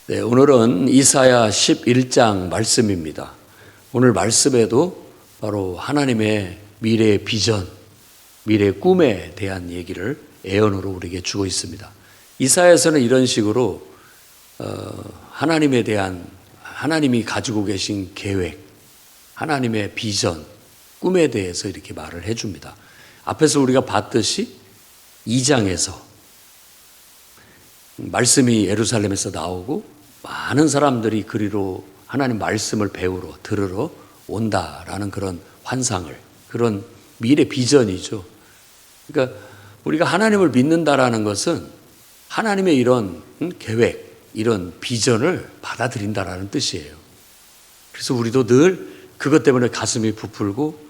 네, 오늘은 이사야 11장 말씀입니다. 오늘 말씀에도 바로 하나님의 미래의 비전, 미래의 꿈에 대한 얘기를 애언으로 우리에게 주고 있습니다. 이사야에서는 이런 식으로 하나님에 대한 하나님이 가지고 계신 계획, 하나님의 비전, 꿈에 대해서 이렇게 말을 해줍니다. 앞에서 우리가 봤듯이 2장에서 말씀이 예루살렘에서 나오고 많은 사람들이 그리로 하나님 말씀을 배우러 들으러 온다라는 그런 환상을, 그런 미래 비전이죠. 그러니까 우리가 하나님을 믿는다라는 것은 하나님의 이런 계획, 이런 비전을 받아들인다라는 뜻이에요. 그래서 우리도 늘 그것 때문에 가슴이 부풀고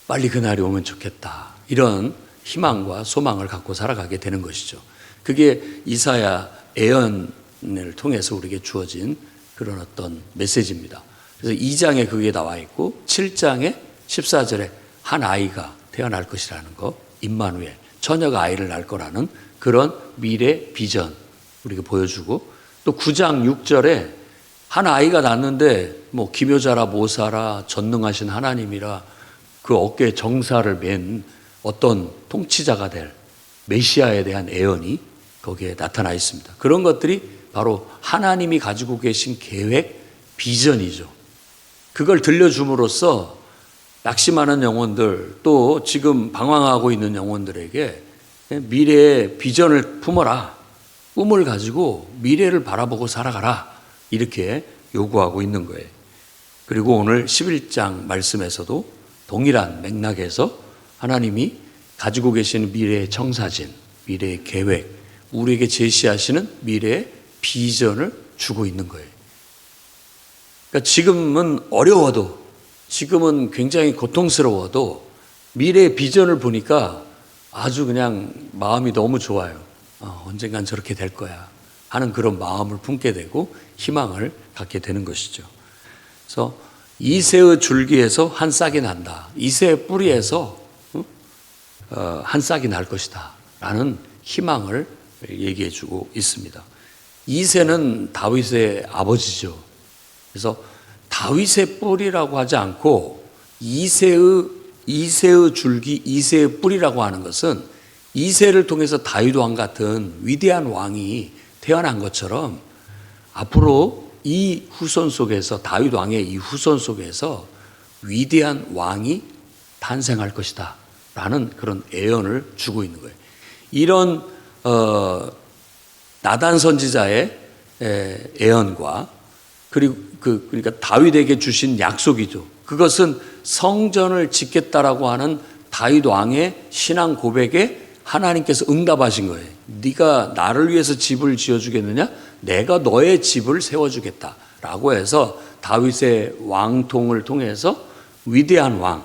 빨리 그날이 오면 좋겠다, 이런 희망과 소망을 갖고 살아가게 되는 것이죠. 그게 이사야 애언을 통해서 우리에게 주어진 그런 어떤 메시지입니다. 그래서 2장에 그게 나와 있고 7장에 14절에 한 아이가 태어날 것이라는 거, 임마누엘, 처녀가 아이를 낳을 거라는 그런 미래 비전 우리가 보여주고, 또 9장 6절에 한 아이가 낳는데 뭐 기묘자라 모사라 전능하신 하나님이라 그 어깨에 정사를 맨 어떤 통치자가 될 메시아에 대한 애언이 거기에 나타나 있습니다. 그런 것들이 바로 하나님이 가지고 계신 계획, 비전이죠. 그걸 들려줌으로써 낙심하는 영혼들, 또 지금 방황하고 있는 영혼들에게 미래의 비전을 품어라, 꿈을 가지고 미래를 바라보고 살아가라, 이렇게 요구하고 있는 거예요. 그리고 오늘 11장 말씀에서도 동일한 맥락에서 하나님이 가지고 계시는 미래의 청사진, 미래의 계획, 우리에게 제시하시는 미래의 비전을 주고 있는 거예요. 그러니까 지금은 어려워도, 지금은 굉장히 고통스러워도 미래의 비전을 보니까 아주 그냥 마음이 너무 좋아요. 언젠간 저렇게 될 거야 하는 그런 마음을 품게 되고 희망을 갖게 되는 것이죠. 그래서 이새의 줄기에서 한 싹이 난다, 이새의 뿌리에서 한 싹이 날 것이다 라는 희망을 얘기해 주고 있습니다. 이새는 다윗의 아버지죠. 그래서 다윗의 뿌리라고 하지 않고 이새의 줄기, 이새의 뿌리라고 하는 것은 이새를 통해서 다윗 왕 같은 위대한 왕이 태어난 것처럼 앞으로 이 후손 속에서, 다윗 왕의 이 후손 속에서 위대한 왕이 탄생할 것이다 라는 그런 애언을 주고 있는 거예요. 이런 나단 선지자의 애언과 그러니까 다윗에게 주신 약속이죠. 그것은 성전을 짓겠다라고 하는 다윗 왕의 신앙 고백에 하나님께서 응답하신 거예요. 네가 나를 위해서 집을 지어주겠느냐? 내가 너의 집을 세워주겠다라고 해서 다윗의 왕통을 통해서 위대한 왕,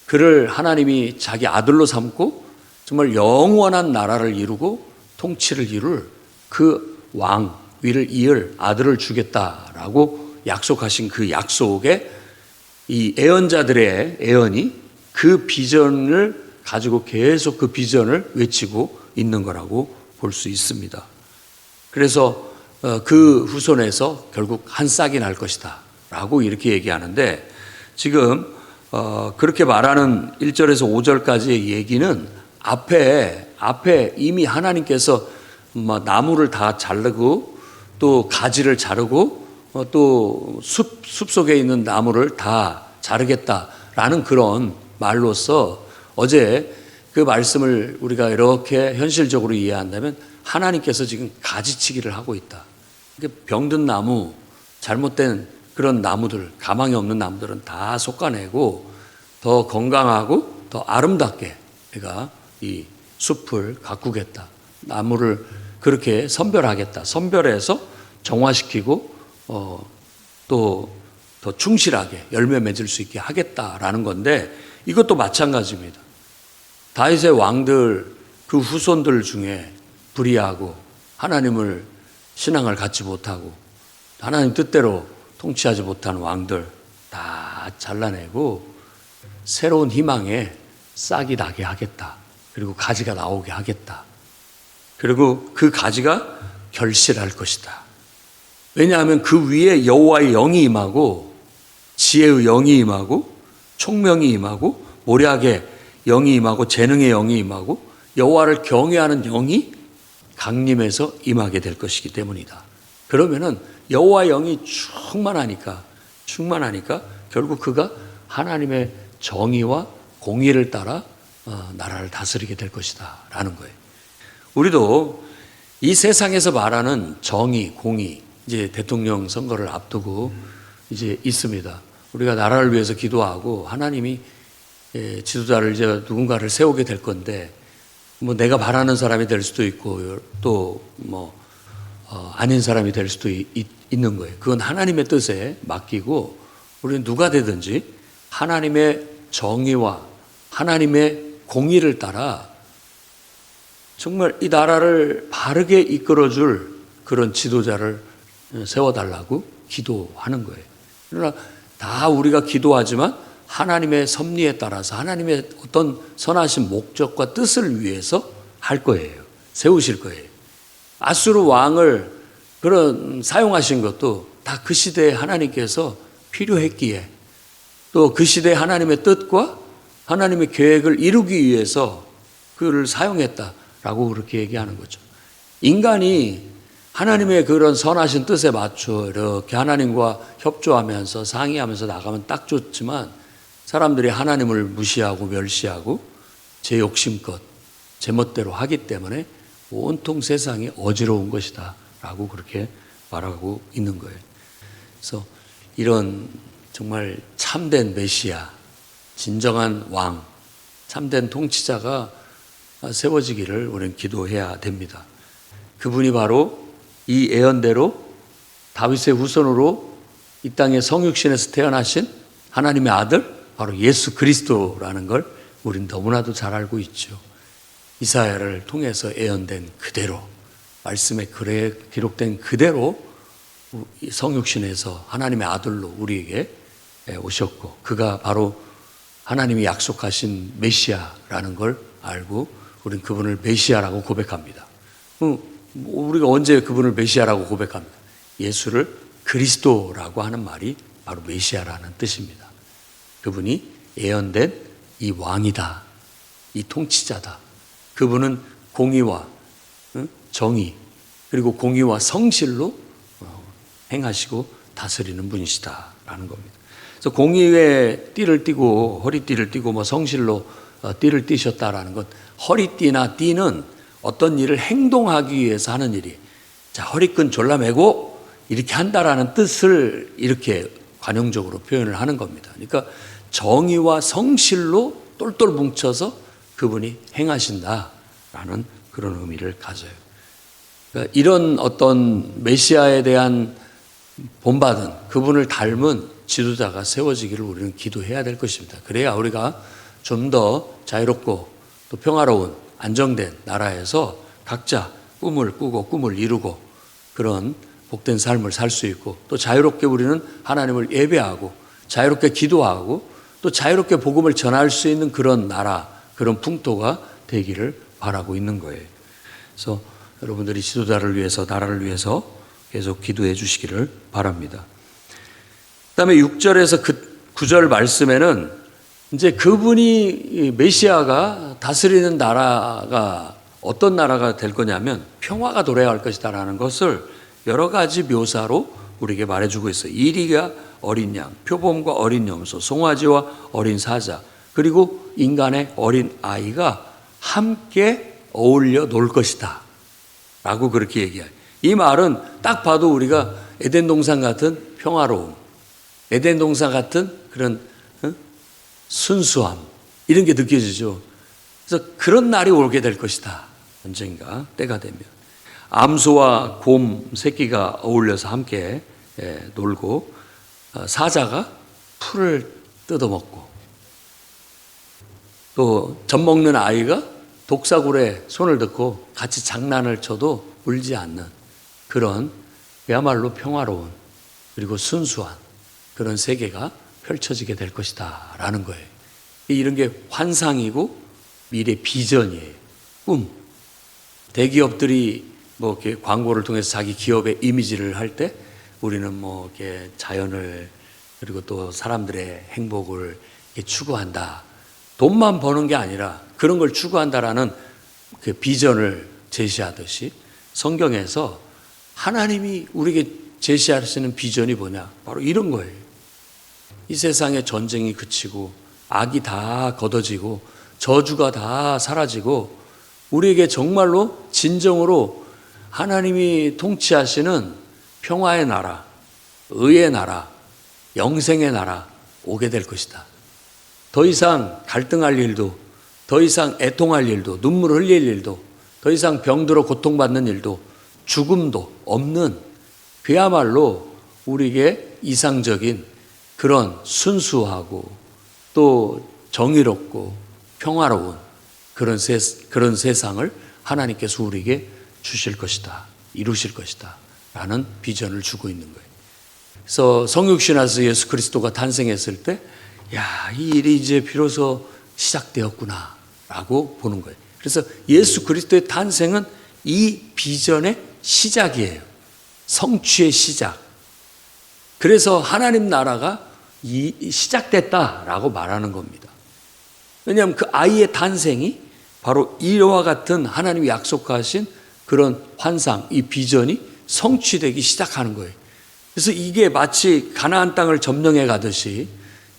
그를 하나님이 자기 아들로 삼고 정말 영원한 나라를 이루고 통치를 이룰 그 왕 위를 이을 아들을 주겠다라고 약속하신 그 약속에 이 애언자들의 애언이 그 비전을 가지고 계속 그 비전을 외치고 있는 거라고 볼 수 있습니다. 그래서 그 후손에서 결국 한 싹이 날 것이다 라고 이렇게 얘기하는데, 지금 그렇게 말하는 1절에서 5절까지의 얘기는 앞에 이미 하나님께서 나무를 다 자르고 또 가지를 자르고 또 숲 속에 있는 나무를 다 자르겠다라는 그런 말로서, 어제 그 말씀을 우리가 이렇게 현실적으로 이해한다면 하나님께서 지금 가지치기를 하고 있다. 병든 나무, 잘못된 그런 나무들, 가망이 없는 나무들은 다 솎아내고 더 건강하고 더 아름답게 내가 이 숲을 가꾸겠다, 나무를 그렇게 선별하겠다, 선별해서 정화시키고 또 더 충실하게 열매 맺을 수 있게 하겠다라는 건데, 이것도 마찬가지입니다. 다윗의 왕들, 그 후손들 중에 불의하고 하나님을 신앙을 갖지 못하고 하나님 뜻대로 통치하지 못한 왕들 다 잘라내고 새로운 희망에 싹이 나게 하겠다, 그리고 가지가 나오게 하겠다, 그리고 그 가지가 결실할 것이다, 왜냐하면 그 위에 여호와의 영이 임하고 지혜의 영이 임하고 총명이 임하고 모략의 영이 임하고 재능의 영이 임하고 여호와를 경외하는 영이 강림해서 임하게 될 것이기 때문이다. 그러면은 여호와의 영이 충만하니까 결국 그가 하나님의 정의와 공의를 따라 나라를 다스리게 될 것이다 라는 거예요. 우리도 이 세상에서 말하는 정의, 공의, 이제 대통령 선거를 앞두고 이제 있습니다. 우리가 나라를 위해서 기도하고 하나님이 지도자를 이제 누군가를 세우게 될 건데 뭐 내가 바라는 사람이 될 수도 있고 또 뭐 아닌 사람이 될 수도 있는 거예요. 그건 하나님의 뜻에 맡기고 우리는 누가 되든지 하나님의 정의와 하나님의 공의를 따라 정말 이 나라를 바르게 이끌어줄 그런 지도자를 세워달라고 기도하는 거예요. 그러나 다 우리가 기도하지만 하나님의 섭리에 따라서 하나님의 어떤 선하신 목적과 뜻을 위해서 할 거예요. 세우실 거예요. 아수르 왕을 그런 사용하신 것도 다 그 시대에 하나님께서 필요했기에 또 그 시대에 하나님의 뜻과 하나님의 계획을 이루기 위해서 그를 사용했다라고 그렇게 얘기하는 거죠. 인간이 하나님의 그런 선하신 뜻에 맞춰 이렇게 하나님과 협조하면서 상의하면서 나가면 딱 좋지만 사람들이 하나님을 무시하고 멸시하고 제 욕심껏 제 멋대로 하기 때문에 온통 세상이 어지러운 것이다 라고 그렇게 말하고 있는 거예요. 그래서 이런 정말 참된 메시아, 진정한 왕, 참된 통치자가 세워지기를 우리는 기도해야 됩니다. 그분이 바로 이 예언대로 다윗의 후손으로 이 땅의 성육신에서 태어나신 하나님의 아들 바로 예수 그리스도라는 걸 우린 너무나도 잘 알고 있죠. 이사야를 통해서 예언된 그대로 말씀에 글에 기록된 그대로 성육신에서 하나님의 아들로 우리에게 오셨고 그가 바로 하나님이 약속하신 메시아라는 걸 알고 우린 그분을 메시아라고 고백합니다. 우리가 언제 그분을 메시아라고 고백합니까? 예수를 그리스도라고 하는 말이 바로 메시아라는 뜻입니다. 그분이 예언된 이 왕이다. 이 통치자다. 그분은 공의와 정의 그리고 공의와 성실로 행하시고 다스리는 분이시다라는 겁니다. 그래서 공의에 띠를 띠고 허리띠를 띠고 뭐 성실로 띠를 띠셨다라는 것, 허리띠나 띠는 어떤 일을 행동하기 위해서 하는 일이 자 허리끈 졸라매고 이렇게 한다라는 뜻을 이렇게 관용적으로 표현을 하는 겁니다. 그러니까 정의와 성실로 똘똘 뭉쳐서 그분이 행하신다라는 그런 의미를 가져요. 그러니까 이런 어떤 메시아에 대한 본받은 그분을 닮은 지도자가 세워지기를 우리는 기도해야 될 것입니다. 그래야 우리가 좀 더 자유롭고 또 평화로운 안정된 나라에서 각자 꿈을 꾸고 꿈을 이루고 그런 복된 삶을 살 수 있고 또 자유롭게 우리는 하나님을 예배하고 자유롭게 기도하고 또 자유롭게 복음을 전할 수 있는 그런 나라, 그런 풍토가 되기를 바라고 있는 거예요. 그래서 여러분들이 지도자를 위해서 나라를 위해서 계속 기도해 주시기를 바랍니다. 그다음에 6절에서 9절 말씀에는 이제 그분이 메시아가 다스리는 나라가 어떤 나라가 될 거냐면 평화가 도래할 것이다라는 것을 여러 가지 묘사로 우리에게 말해주고 있어요. 이리가 어린 양, 표범과 어린 염소, 송아지와 어린 사자, 그리고 인간의 어린 아이가 함께 어울려 놀 것이다 라고 그렇게 얘기해요. 이 말은 딱 봐도 우리가 에덴 동산 같은 평화로움, 에덴 동산 같은 그런 순수함 이런 게 느껴지죠. 그래서 그런 날이 오게 될 것이다. 언젠가 때가 되면 암소와 곰 새끼가 어울려서 함께 놀고 사자가 풀을 뜯어먹고 또 젖 먹는 아이가 독사굴에 손을 넣고 같이 장난을 쳐도 울지 않는 그런 그야말로 평화로운 그리고 순수한 그런 세계가 펼쳐지게 될 것이다 라는 거예요. 이런 게 환상이고 미래 비전이에요. 꿈. 대기업들이 뭐 이렇게 광고를 통해서 자기 기업의 이미지를 할 때 우리는 뭐 이렇게 자연을 그리고 또 사람들의 행복을 이렇게 추구한다. 돈만 버는 게 아니라 그런 걸 추구한다라는 그 비전을 제시하듯이 성경에서 하나님이 우리에게 제시하시는 비전이 뭐냐? 바로 이런 거예요. 이 세상에 전쟁이 그치고 악이 다 걷어지고 저주가 다 사라지고 우리에게 정말로 진정으로 하나님이 통치하시는 평화의 나라, 의의 나라, 영생의 나라 오게 될 것이다. 더 이상 갈등할 일도, 더 이상 애통할 일도, 눈물 흘릴 일도, 더 이상 병들어 고통받는 일도, 죽음도 없는 그야말로 우리에게 이상적인 그런 순수하고 또 정의롭고 평화로운 그런 세상을 하나님께서 우리에게 주실 것이다. 이루실 것이다. 라는 비전을 주고 있는 거예요. 그래서 성육신 안에서 예수 그리스도가 탄생했을 때, 야, 이 일이 이제 비로소 시작되었구나. 라고 보는 거예요. 그래서 예수 그리스도의 탄생은 이 비전의 시작이에요. 성취의 시작. 그래서 하나님 나라가 시작됐다라고 말하는 겁니다. 왜냐하면 그 아이의 탄생이 바로 이와 같은 하나님이 약속하신 그런 환상, 이 비전이 성취되기 시작하는 거예요. 그래서 이게 마치 가나안 땅을 점령해 가듯이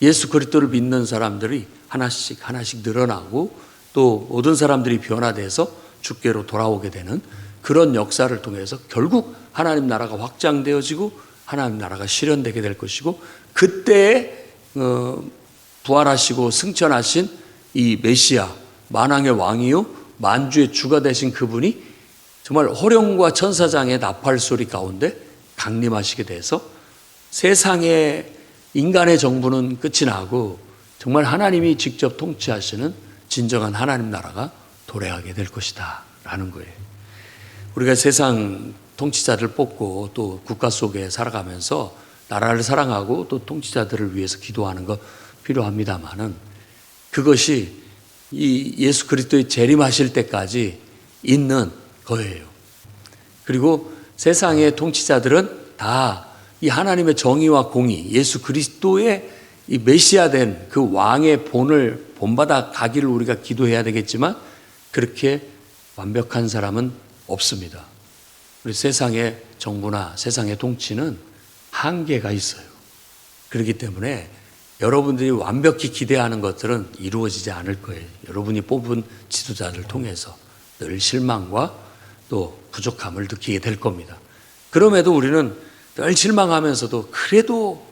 예수 그리스도를 믿는 사람들이 하나씩 늘어나고 또 모든 사람들이 변화돼서 주께로 돌아오게 되는 그런 역사를 통해서 결국 하나님 나라가 확장되어지고 하나님 나라가 실현되게 될 것이고 그때에 부활하시고 승천하신 이 메시아, 만왕의 왕이요 만주의 주가 되신 그분이 정말 호령과 천사장의 나팔 소리 가운데 강림하시게 돼서 세상의 인간의 정부는 끝이 나고 정말 하나님이 직접 통치하시는 진정한 하나님 나라가 도래하게 될 것이다 라는 거예요. 우리가 세상 통치자들 뽑고 또 국가 속에 살아가면서 나라를 사랑하고 또 통치자들을 위해서 기도하는 거 필요합니다만은 그것이 이 예수 그리스도의 재림하실 때까지 있는 거예요. 그리고 세상의 통치자들은 다 이 하나님의 정의와 공의, 예수 그리스도의 이 메시아된 그 왕의 본을 본받아 가기를 우리가 기도해야 되겠지만 그렇게 완벽한 사람은 없습니다. 우리 세상의 정부나 세상의 통치는 한계가 있어요. 그렇기 때문에 여러분들이 완벽히 기대하는 것들은 이루어지지 않을 거예요. 여러분이 뽑은 지도자를 통해서 늘 실망과 또 부족함을 느끼게 될 겁니다. 그럼에도 우리는 늘 실망하면서도 그래도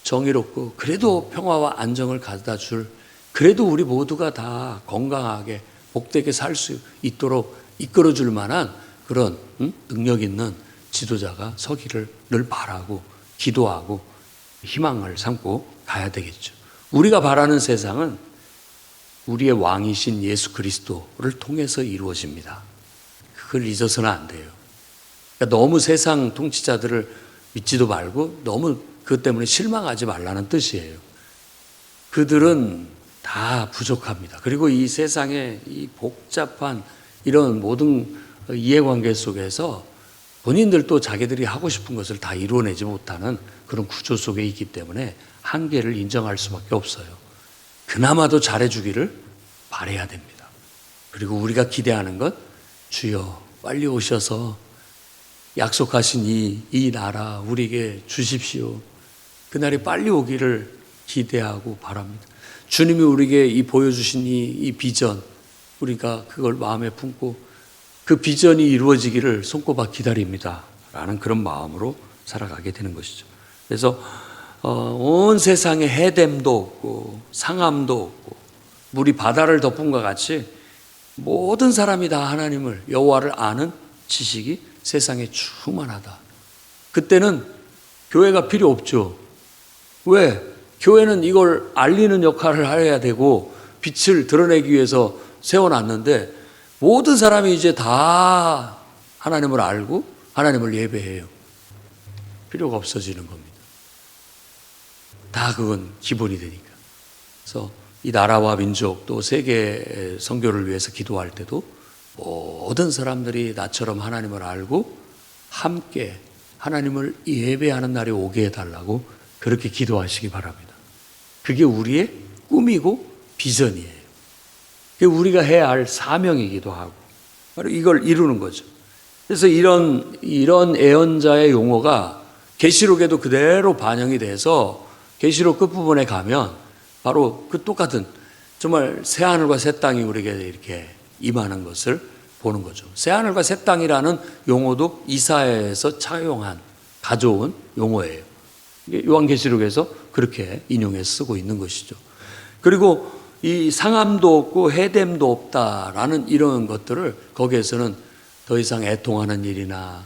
정의롭고 그래도 평화와 안정을 가져다 줄 그래도 우리 모두가 다 건강하게 복되게 살 수 있도록 이끌어 줄 만한 그런 능력 있는 지도자가 서기를 늘 바라고 기도하고 희망을 삼고 가야 되겠죠. 우리가 바라는 세상은 우리의 왕이신 예수 그리스도를 통해서 이루어집니다. 그걸 잊어서는 안 돼요. 그러니까 너무 세상 통치자들을 믿지도 말고 너무 그것 때문에 실망하지 말라는 뜻이에요. 그들은 다 부족합니다. 그리고 이 세상의 이 복잡한 이런 모든 이해관계 속에서 본인들도 자기들이 하고 싶은 것을 다 이루어내지 못하는 그런 구조 속에 있기 때문에 한계를 인정할 수밖에 없어요. 그나마도 잘해주기를 바라야 됩니다. 그리고 우리가 기대하는 것, 주여 빨리 오셔서 약속하신 이 나라 우리에게 주십시오. 그날이 빨리 오기를 기대하고 바랍니다. 주님이 우리에게 이 보여주신 이 비전, 우리가 그걸 마음에 품고 그 비전이 이루어지기를 손꼽아 기다립니다. 라는 그런 마음으로 살아가게 되는 것이죠. 그래서 온 세상에 해됨도 없고 상함도 없고 물이 바다를 덮은 것 같이 모든 사람이 다 하나님을 여호와를 아는 지식이 세상에 충만하다. 그때는 교회가 필요 없죠. 왜? 교회는 이걸 알리는 역할을 해야 되고 빛을 드러내기 위해서 세워놨는데 모든 사람이 이제 다 하나님을 알고 하나님을 예배해요. 필요가 없어지는 겁니다. 다 그건 기본이 되니까. 그래서 이 나라와 민족 또 세계 선교를 위해서 기도할 때도 모든 사람들이 나처럼 하나님을 알고 함께 하나님을 예배하는 날이 오게 해달라고 그렇게 기도하시기 바랍니다. 그게 우리의 꿈이고 비전이에요. 그게 우리가 해야 할 사명이기도 하고 바로 이걸 이루는 거죠. 그래서 이런 예언자의 용어가 계시록에도 그대로 반영이 돼서 계시록 끝부분에 가면 바로 그 똑같은 정말 새하늘과 새 땅이 우리에게 이렇게 임하는 것을 보는 거죠. 새하늘과 새 땅이라는 용어도 이사야에서 가져온 용어예요. 요한계시록에서 그렇게 인용해서 쓰고 있는 것이죠. 그리고 이 상함도 없고 해됨도 없다라는 이런 것들을 거기에서는 더 이상 애통하는 일이나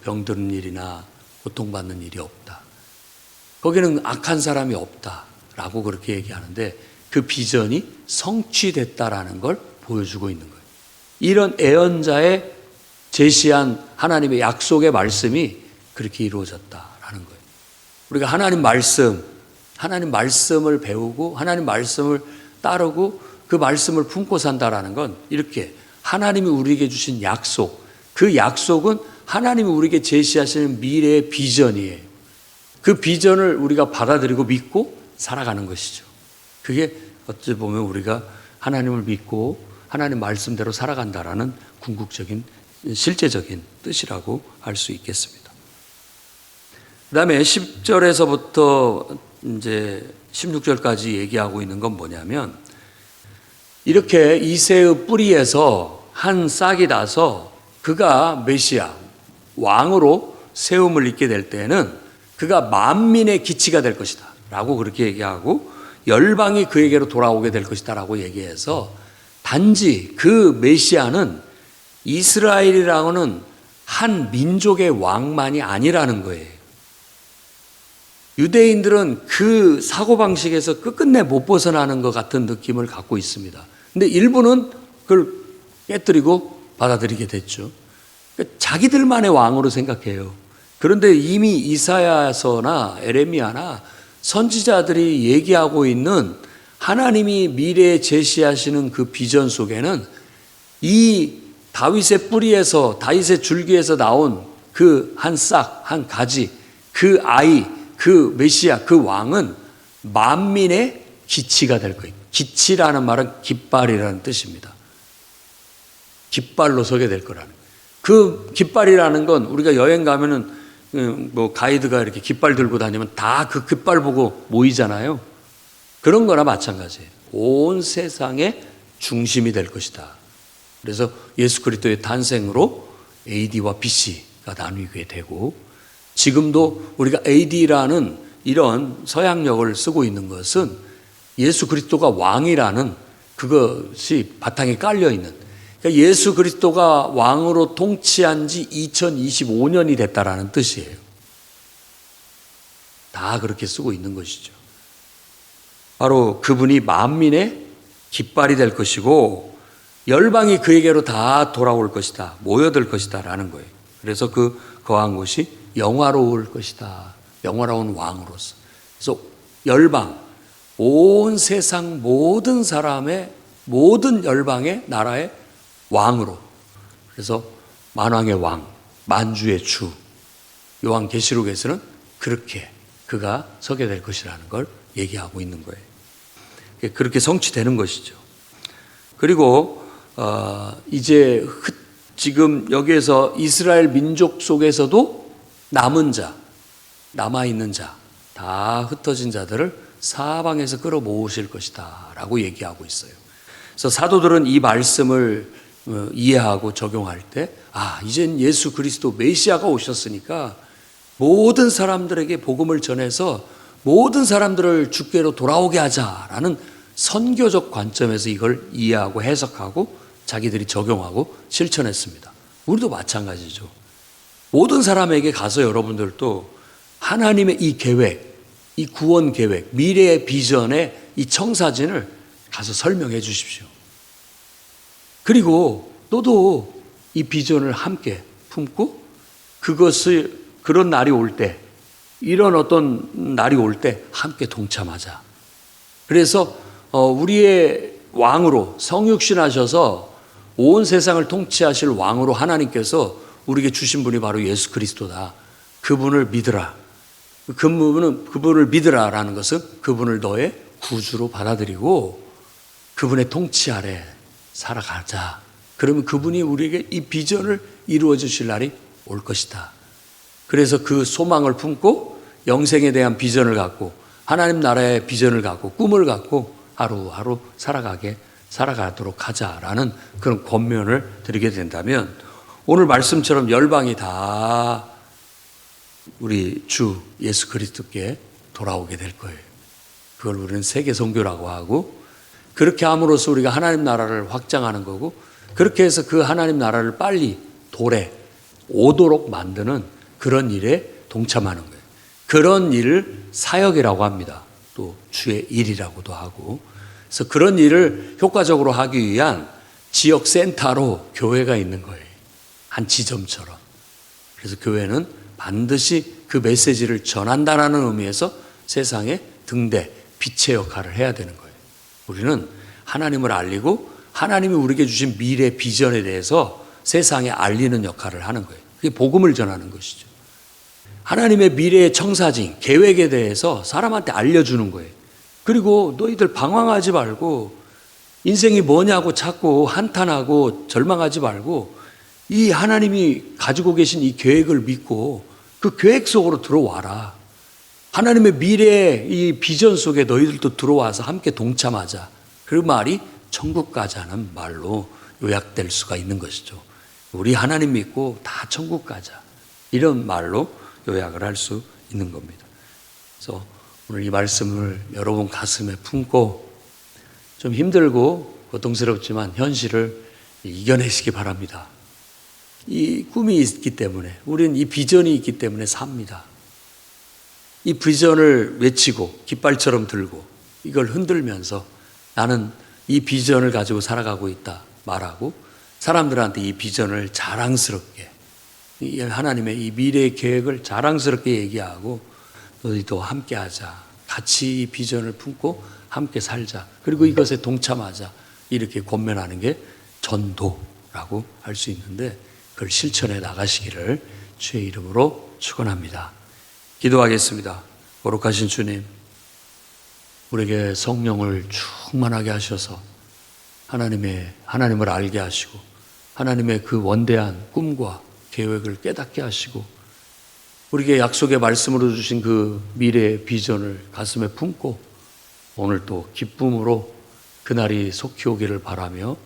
병드는 일이나 고통받는 일이 없다. 거기는 악한 사람이 없다라고 그렇게 얘기하는데 그 비전이 성취됐다라는 걸 보여주고 있는 거예요. 이런 예언자의 제시한 하나님의 약속의 말씀이 그렇게 이루어졌다라는 거예요. 우리가 하나님 말씀을 배우고 하나님 말씀을 따르고 그 말씀을 품고 산다라는 건 이렇게 하나님이 우리에게 주신 약속, 그 약속은 하나님이 우리에게 제시하시는 미래의 비전이에요. 그 비전을 우리가 받아들이고 믿고 살아가는 것이죠. 그게 어찌 보면 우리가 하나님을 믿고 하나님 말씀대로 살아간다라는 궁극적인 실제적인 뜻이라고 할 수 있겠습니다. 그 다음에 10절에서부터 이제 16절까지 얘기하고 있는 건 뭐냐면 이렇게 이새의 뿌리에서 한 싹이 나서 그가 메시아, 왕으로 세움을 입게 될 때는 그가 만민의 기치가 될 것이다 라고 그렇게 얘기하고 열방이 그에게로 돌아오게 될 것이다 라고 얘기해서 단지 그 메시아는 이스라엘이라고는 한 민족의 왕만이 아니라는 거예요. 유대인들은 그 사고방식에서 끝끝내 못 벗어나는 것 같은 느낌을 갖고 있습니다. 근데 일부는 그걸 깨뜨리고 받아들이게 됐죠. 그러니까 자기들만의 왕으로 생각해요. 그런데 이미 이사야서나 에레미야나 선지자들이 얘기하고 있는 하나님이 미래에 제시하시는 그 비전 속에는 이 다윗의 뿌리에서 다윗의 줄기에서 나온 그 한 싹, 한 가지, 그 아이, 그 메시아, 그 왕은 만민의 기치가 될 거예요. 기치라는 말은 깃발이라는 뜻입니다. 깃발로 서게 될 거라는 거예요. 그 깃발이라는 건 우리가 여행 가면은 뭐 가이드가 이렇게 깃발 들고 다니면 다 그 깃발 보고 모이잖아요. 그런 거나 마찬가지예요. 온 세상의 중심이 될 것이다. 그래서 예수 그리스도의 탄생으로 AD와 BC가 나뉘게 되고 지금도 우리가 AD라는 이런 서양력을 쓰고 있는 것은 예수 그리스도가 왕이라는 그것이 바탕에 깔려 있는 그러니까 예수 그리스도가 왕으로 통치한 지 2025년이 됐다라는 뜻이에요. 다 그렇게 쓰고 있는 것이죠. 바로 그분이 만민의 깃발이 될 것이고 열방이 그에게로 다 돌아올 것이다. 모여들 것이다 라는 거예요. 그래서 그 거한 곳이 영화로울 것이다. 영화로운 왕으로서. 그래서 열방, 온 세상 모든 사람의 모든 열방의 나라의 왕으로. 그래서 만왕의 왕, 만주의 주. 요한계시록에서는 그렇게 그가 서게 될 것이라는 걸 얘기하고 있는 거예요. 그렇게 성취되는 것이죠. 그리고 이제 지금 여기에서 이스라엘 민족 속에서도 남은 자, 남아있는 자, 다 흩어진 자들을 사방에서 끌어모으실 것이다 라고 얘기하고 있어요. 그래서 사도들은 이 말씀을 이해하고 적용할 때 이젠 예수 그리스도 메시아가 오셨으니까 모든 사람들에게 복음을 전해서 모든 사람들을 주께로 돌아오게 하자라는 선교적 관점에서 이걸 이해하고 해석하고 자기들이 적용하고 실천했습니다. 우리도 마찬가지죠. 모든 사람에게 가서 여러분들도 하나님의 이 계획, 이 구원 계획, 미래의 비전의 이 청사진을 가서 설명해 주십시오. 그리고 너도 이 비전을 함께 품고 그것을 그런 날이 올 때, 이런 어떤 날이 올 때 함께 동참하자. 그래서 우리의 왕으로 성육신하셔서 온 세상을 통치하실 왕으로 하나님께서 우리에게 주신 분이 바로 예수 그리스도다. 그분을 믿으라. 그분을 믿으라라는 것은 그분을 너의 구주로 받아들이고 그분의 통치 아래 살아가자. 그러면 그분이 우리에게 이 비전을 이루어 주실 날이 올 것이다. 그래서 그 소망을 품고 영생에 대한 비전을 갖고 하나님 나라의 비전을 갖고 꿈을 갖고 하루하루 살아가도록 하자라는 그런 권면을 드리게 된다면 오늘 말씀처럼 열방이 다 우리 주 예수 그리스도께 돌아오게 될 거예요. 그걸 우리는 세계 선교라고 하고 그렇게 함으로써 우리가 하나님 나라를 확장하는 거고 그렇게 해서 그 하나님 나라를 빨리 돌에 오도록 만드는 그런 일에 동참하는 거예요. 그런 일을 사역이라고 합니다. 또 주의 일이라고도 하고 그래서 그런 일을 효과적으로 하기 위한 지역 센터로 교회가 있는 거예요. 한 지점처럼. 그래서 교회는 반드시 그 메시지를 전한다라는 의미에서 세상의 등대, 빛의 역할을 해야 되는 거예요. 우리는 하나님을 알리고 하나님이 우리에게 주신 미래 비전에 대해서 세상에 알리는 역할을 하는 거예요. 그게 복음을 전하는 것이죠. 하나님의 미래의 청사진, 계획에 대해서 사람한테 알려주는 거예요. 그리고 너희들 방황하지 말고 인생이 뭐냐고 자꾸 한탄하고 절망하지 말고 이 하나님이 가지고 계신 이 계획을 믿고 그 계획 속으로 들어와라. 하나님의 미래의 이 비전 속에 너희들도 들어와서 함께 동참하자. 그 말이 천국 가자는 말로 요약될 수가 있는 것이죠. 우리 하나님 믿고 다 천국 가자. 이런 말로 요약을 할 수 있는 겁니다. 그래서 오늘 이 말씀을 여러분 가슴에 품고 좀 힘들고 고통스럽지만 현실을 이겨내시기 바랍니다. 이 꿈이 있기 때문에 우리는 이 비전이 있기 때문에 삽니다. 이 비전을 외치고 깃발처럼 들고 이걸 흔들면서 나는 이 비전을 가지고 살아가고 있다 말하고 사람들한테 이 비전을 자랑스럽게 하나님의 이 미래의 계획을 자랑스럽게 얘기하고 너희도 함께 하자. 같이 이 비전을 품고 함께 살자. 그리고 이것에 동참하자. 이렇게 권면하는 게 전도라고 할 수 있는데 그걸 실천해 나가시기를 주의 이름으로 축원합니다. 기도하겠습니다. 거룩하신 주님, 우리에게 성령을 충만하게 하셔서 하나님을 알게 하시고 하나님의 그 원대한 꿈과 계획을 깨닫게 하시고 우리에게 약속의 말씀으로 주신 그 미래의 비전을 가슴에 품고 오늘 또 기쁨으로 그날이 속히 오기를 바라며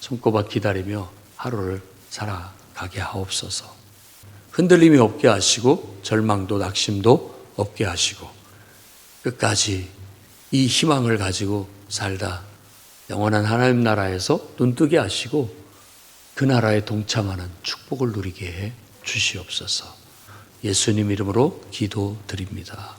손꼽아 기다리며 하루를 살아가게 하옵소서. 흔들림이 없게 하시고 절망도 낙심도 없게 하시고 끝까지 이 희망을 가지고 살다 영원한 하나님 나라에서 눈뜨게 하시고 그 나라에 동참하는 축복을 누리게 해 주시옵소서. 예수님 이름으로 기도드립니다.